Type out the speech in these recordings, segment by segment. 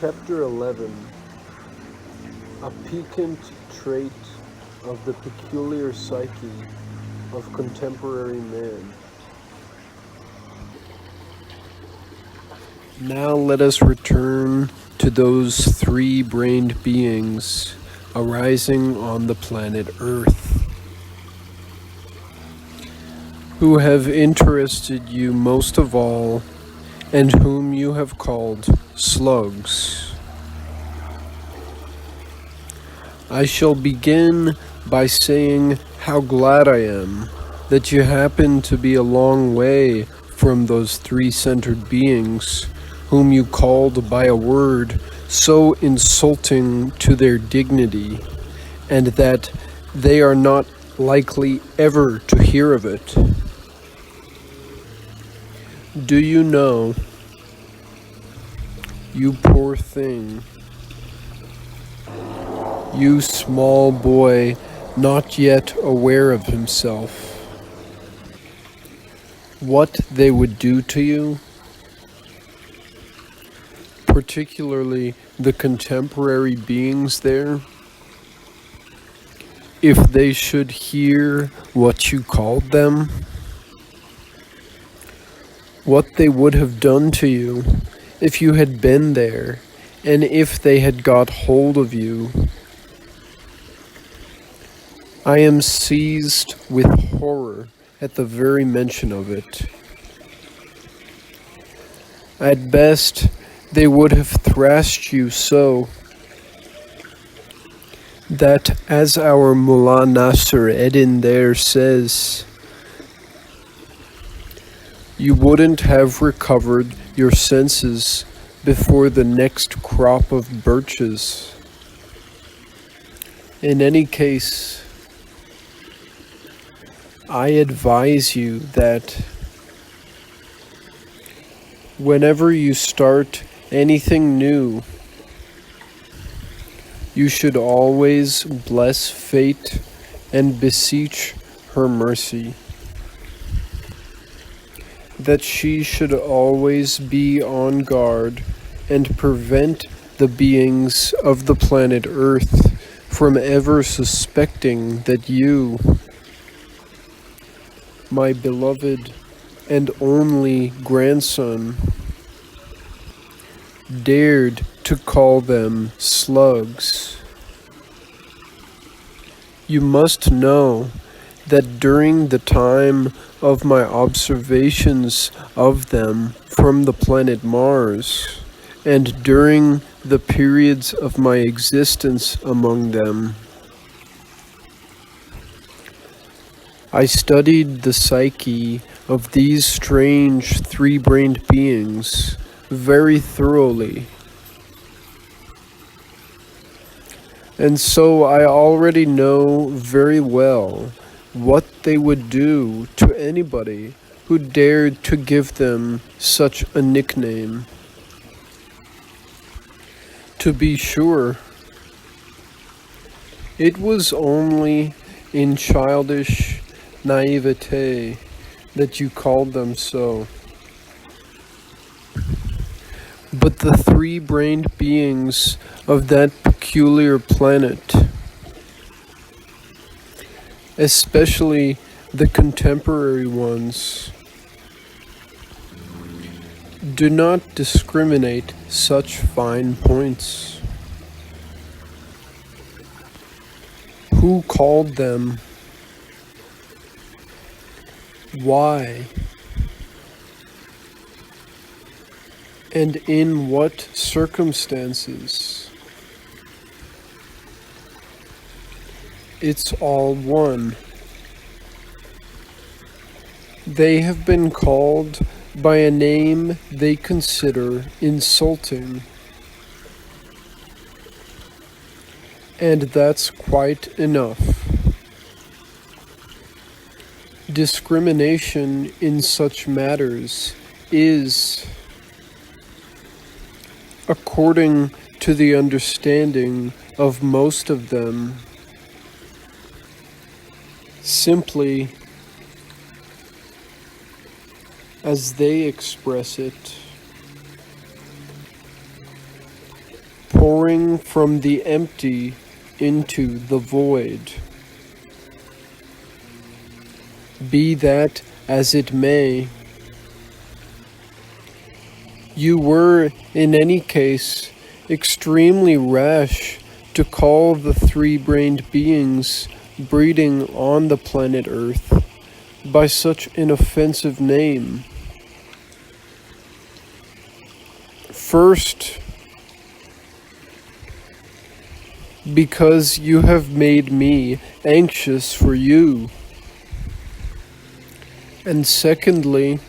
Chapter 11. A piquant trait of the peculiar psyche of contemporary man. Now let us return to those three-brained beings arising on the planet Earth, who have interested you most of all, and whom you have called slugs. I shall begin by saying how glad I am that you happen to be a long way from those three-centered beings whom you called by a word so insulting to their dignity, and that they are not likely ever to hear of it. Do you know, you poor thing, you small boy not yet aware of himself, what they would do to you? Particularly the contemporary beings there, if they should hear what you called them? What they would have done to you if you had been there, and if they had got hold of you. I am seized with horror at the very mention of it. At best, they would have thrashed you so that, as our Mullah Nasser Eddin there says, you wouldn't have recovered your senses before the next crop of birches. In any case, I advise you that whenever you start anything new, you should always bless fate and beseech her mercy, that she should always be on guard and prevent the beings of the planet Earth from ever suspecting that you, my beloved and only grandson, dared to call them slugs. You must know that during the time of my observations of them from the planet Mars, and during the periods of my existence among them, I studied the psyche of these strange three-brained beings very thoroughly. And so I already know very well what they would do to anybody who dared to give them such a nickname. To be sure, it was only in childish naivete that you called them so. But the three-brained beings of that peculiar planet, especially the contemporary ones, do not discriminate such fine points. Who called them? Why? And in what circumstances? It's all one. They have been called by a name they consider insulting. And that's quite enough. Discrimination in such matters is, according to the understanding of most of them, simply, as they express it, pouring from the empty into the void. Be that as it may, you were, in any case, extremely rash to call the three-brained beings breeding on the planet Earth by such an offensive name. First, because you have made me anxious for you. And secondly,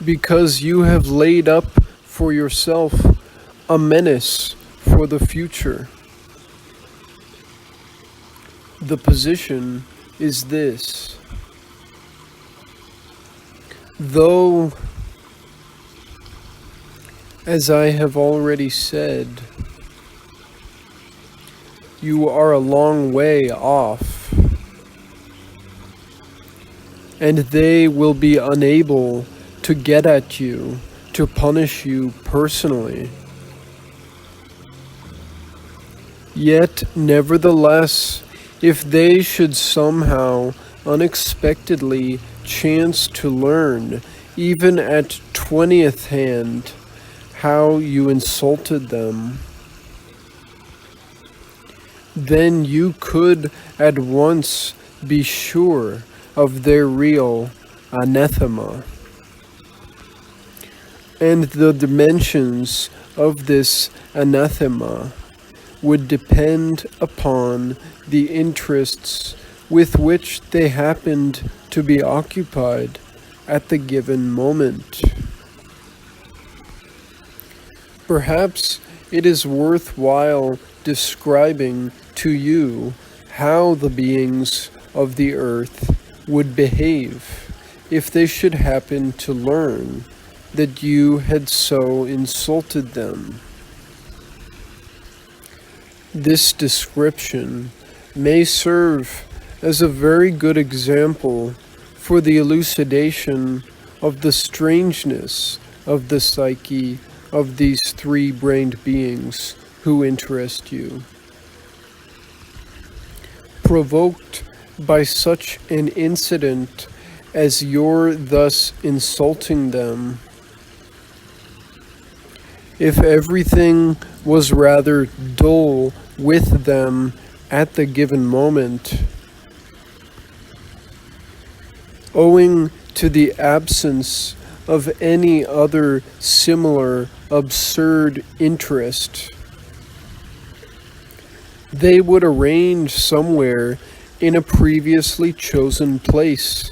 because you have laid up for yourself a menace for the future. The position is this: though, as I have already said, you are a long way off, and they will be unable to get at you, to punish you personally. Yet, nevertheless, if they should somehow unexpectedly chance to learn, even at 20th hand, how you insulted them, then you could at once be sure of their real anathema. And the dimensions of this anathema would depend upon the interests with which they happened to be occupied at the given moment. Perhaps it is worthwhile describing to you how the beings of the earth would behave if they should happen to learn that you had so insulted them. This description may serve as a very good example for the elucidation of the strangeness of the psyche of these three-brained beings who interest you. Provoked by such an incident as your thus insulting them, if everything was rather dull with them at the given moment, owing to the absence of any other similar absurd interest, they would arrange somewhere in a previously chosen place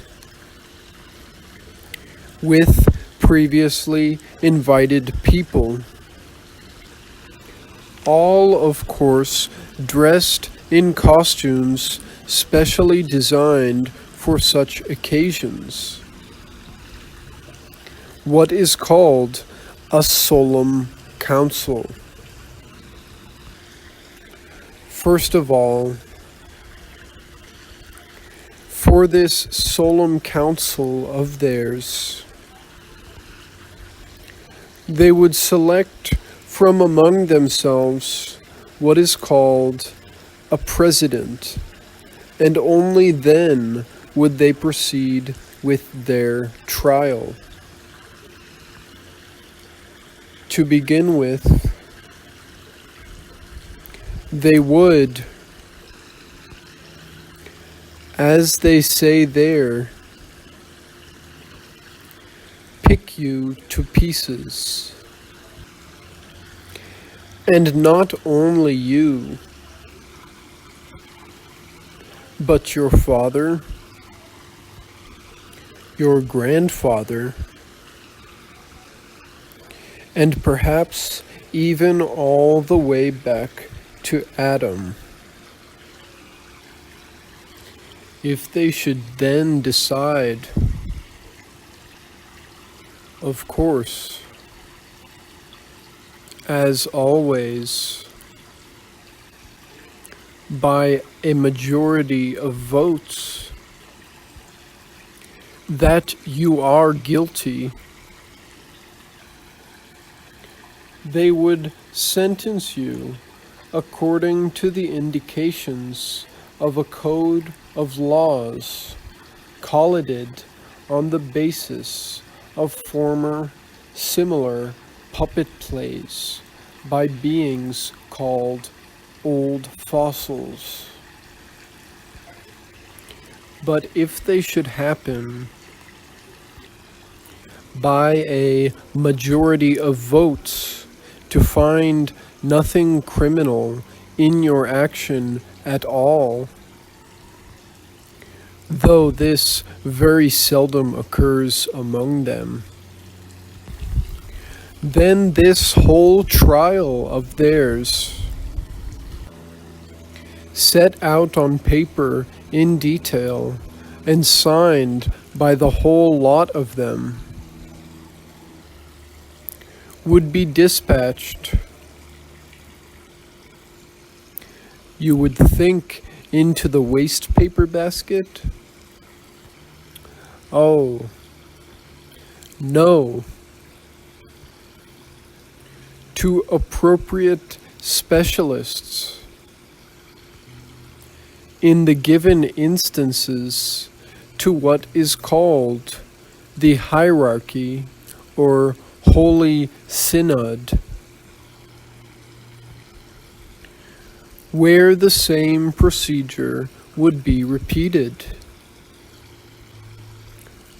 with previously invited people, all of course dressed in costumes specially designed for such occasions. What is called a solemn council. First of all, for this solemn council of theirs, they would select from among themselves what is called a president, and only then would they proceed with their trial. To begin with, they would, as they say there, pick you to pieces. And not only you, but your father, your grandfather, and perhaps even all the way back to Adam. If they should then decide, of course, as always, by a majority of votes, that you are guilty, They would sentence you according to the indications of a code of laws, collated on the basis of former similar puppet plays by beings called old fossils. But if they should happen by a majority of votes to find nothing criminal in your action at all, though this very seldom occurs among them, then this whole trial of theirs, set out on paper in detail and signed by the whole lot of them, would be dispatched, you would think, into the waste paper basket? Oh, no. To appropriate specialists in the given instances, to what is called the hierarchy or Holy Synod, where the same procedure would be repeated.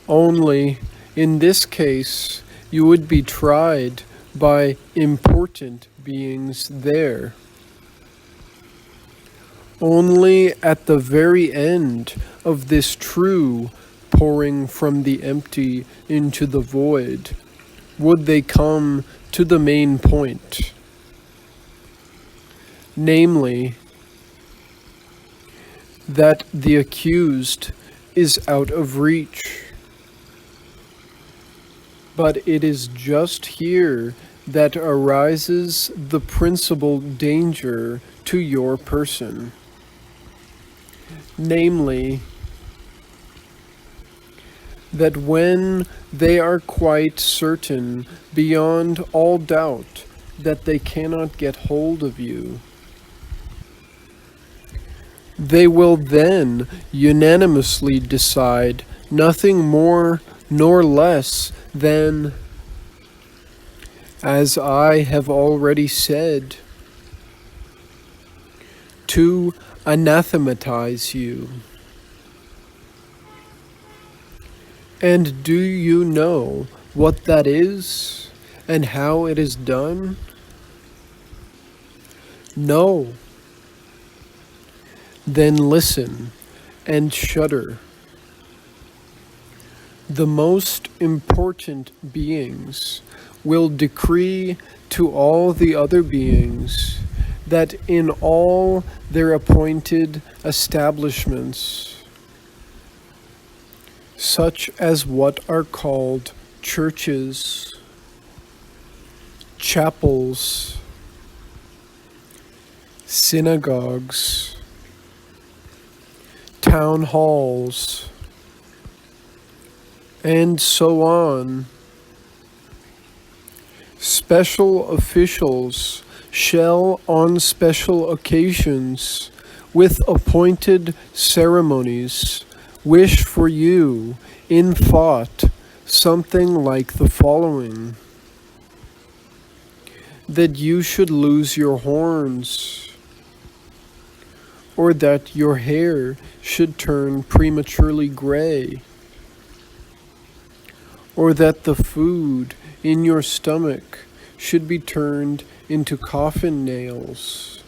Only in this case you would be tried by important beings there. Only at the very end of this true pouring from the empty into the void would they come to the main point, namely, that the accused is out of reach. But it is just here that arises the principal danger to your person, namely, that when they are quite certain beyond all doubt that they cannot get hold of you, they will then unanimously decide nothing more nor less than, as I have already said, to anathematize you. And do you know what that is and how it is done? No. Then listen and shudder. The most important beings will decree to all the other beings that in all their appointed establishments, such as what are called churches, chapels, synagogues, town halls, and so on, special officials shall on special occasions, with appointed ceremonies, wish for you, in thought, something like the following: that you should lose your horns, or that your hair should turn prematurely gray, or that the food in your stomach should be turned into coffin nails,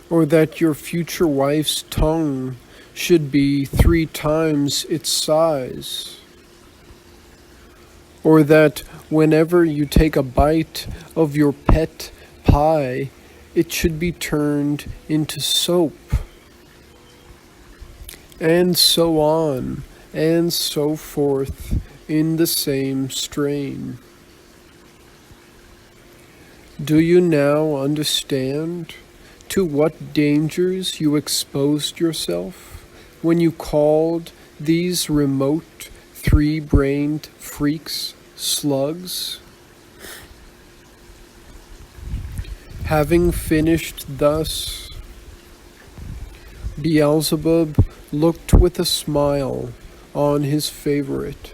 or that your future wife's tongue should be 3 times its size, or that whenever you take a bite of your pet pie, it should be turned into soap, and so on and so forth in the same strain. Do you now understand to what dangers you exposed yourself when you called these remote 3-brained freaks slugs? Having finished thus, Beelzebub looked with a smile on his favorite,